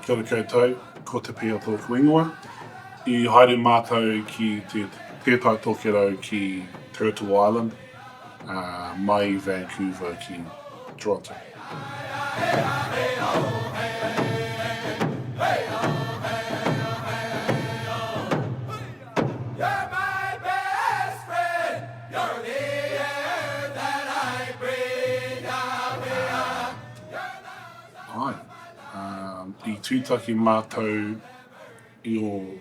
Kia ora koutou, ko te pia tōku ingoa. I haere mātou ki te tētai tōkerau ki Turtle Island, mai i Vancouver ki Toronto. I tūtaki mātou i o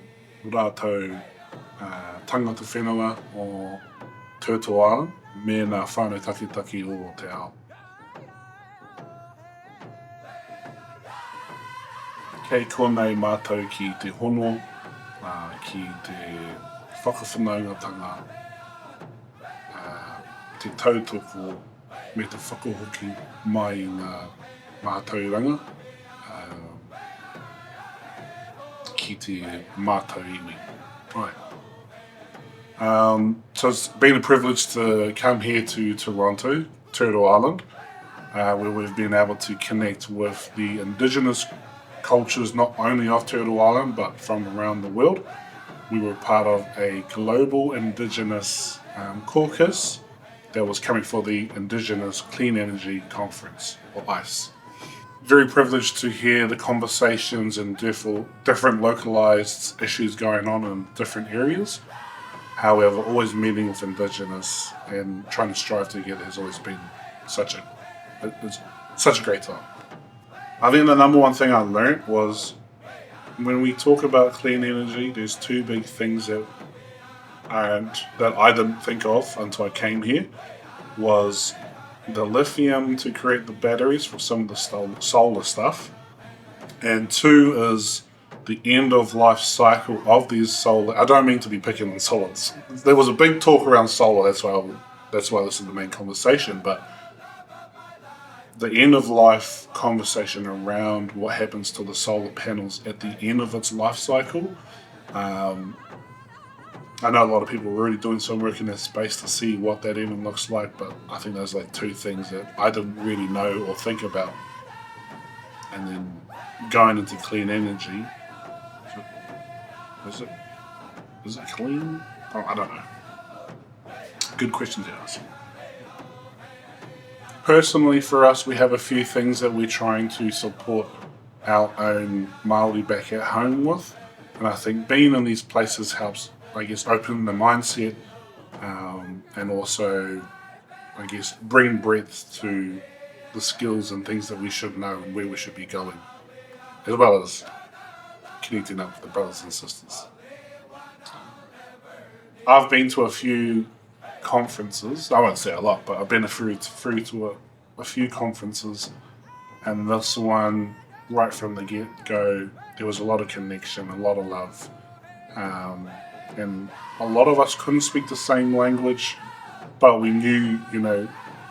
rātou tangata whenua o Turtle Island me nā whānau takitaki o te ao. Kei konei mātou ki te hono, ki te whakawhanaungatanga, te tautoko me te whakahoki mai i ngā mātauranga, ki te mātou iwi. Right. So it's been a privilege to come here to Toronto, Turtle Island, where we've been able to connect with the Indigenous cultures not only of Turtle Island but from around the world. We were part of a global Indigenous caucus that was coming for the Indigenous Clean Energy Conference, or ICE. Very privileged to hear the conversations and different localized issues going on in different areas. However, always meeting with Indigenous and trying to strive together has always been such a great time. I think the number one thing I learned was when we talk about clean energy, there's two big things that I didn't think of until I came here, was the lithium to create the batteries for some of the solar stuff, and two is the end of life cycle of these solar. I don't mean to be picking on solar. There was a big talk around solar. That's why this is the main conversation. But the end of life conversation around what happens to the solar panels at the end of its life cycle. I know a lot of people are already doing some work in that space to see what that even looks like, but I think there's like two things that I didn't really know or think about. And then going into clean energy, is it clean? Oh, I don't know. Good question to ask. Personally, for us, we have a few things that we're trying to support our own Māori back at home with, and I think being in these places helps, I guess, open the mindset, and also, I guess, bring breadth to the skills and things that we should know and where we should be going, as well as connecting up with the brothers and sisters. I've been to a few conferences. I won't say a lot, but I've been through to a few conferences, and this one, right from the get-go, there was a lot of connection, a lot of love. And a lot of us couldn't speak the same language, but we knew,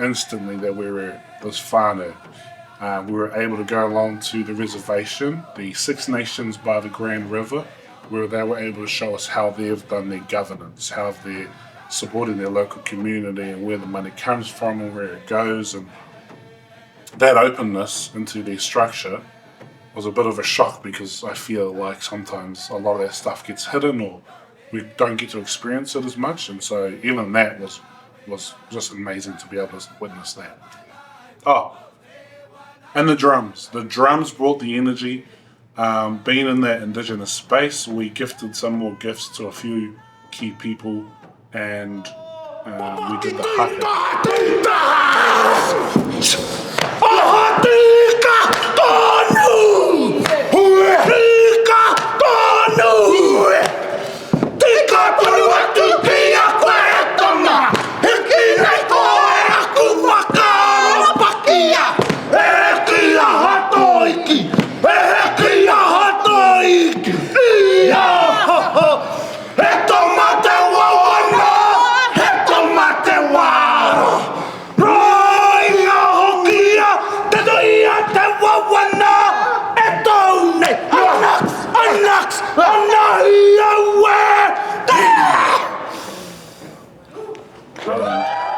instantly that we were this whānau. We were able to go along to the reservation, the Six Nations by the Grand River, where they were able to show us how they've done their governance, how they're supporting their local community and where the money comes from and where it goes. And that openness into their structure was a bit of a shock, because I feel like sometimes a lot of that stuff gets hidden or we don't get to experience it as much, and so even that was just amazing to be able to witness that. Oh, and the drums. The drums brought the energy. Being in that Indigenous space, we gifted some more gifts to a few key people, and we did the haka.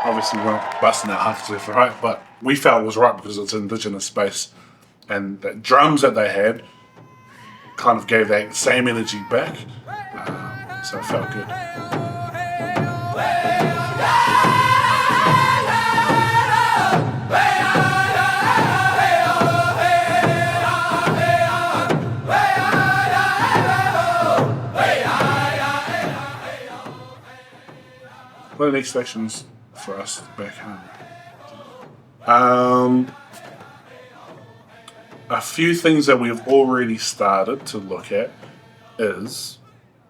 Obviously we weren't busting out half left or right, but we felt it was right because it's an Indigenous space, and the drums that they had kind of gave that same energy back. So it felt good. What are the expectations for us back home? A few things that we've already started to look at is,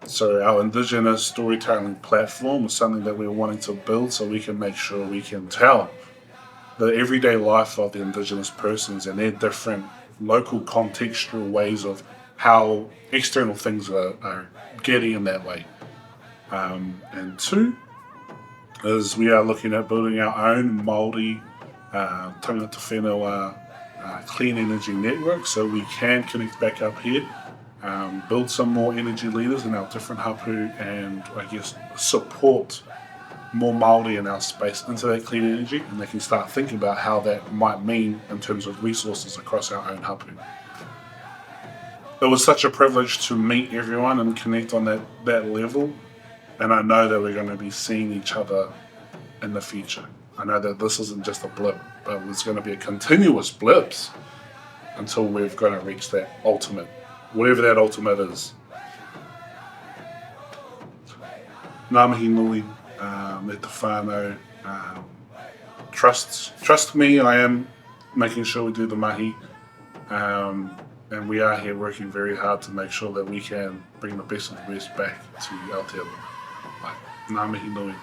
so our Indigenous storytelling platform is something that we're wanting to build so we can make sure we can tell the everyday life of the Indigenous persons and their different local contextual ways of how external things are getting in that way. And two is we are looking at building our own Māori tangata whenua clean energy network so we can connect back up here, build some more energy leaders in our different hapu, and I guess support more Māori in our space into that clean energy, and they can start thinking about how that might mean in terms of resources across our own hapu. It was such a privilege to meet everyone and connect on that level, and I know that we're going to be seeing each other in the future. I know that this isn't just a blip, but it's going to be a continuous blips until we're going to reach that ultimate, whatever that ultimate is. Ngā mihi nui, me te whānau, trust me, I am making sure we do the mahi, and we are here working very hard to make sure that we can bring the best of the best back to Aotearoa. Ngā mihi nui.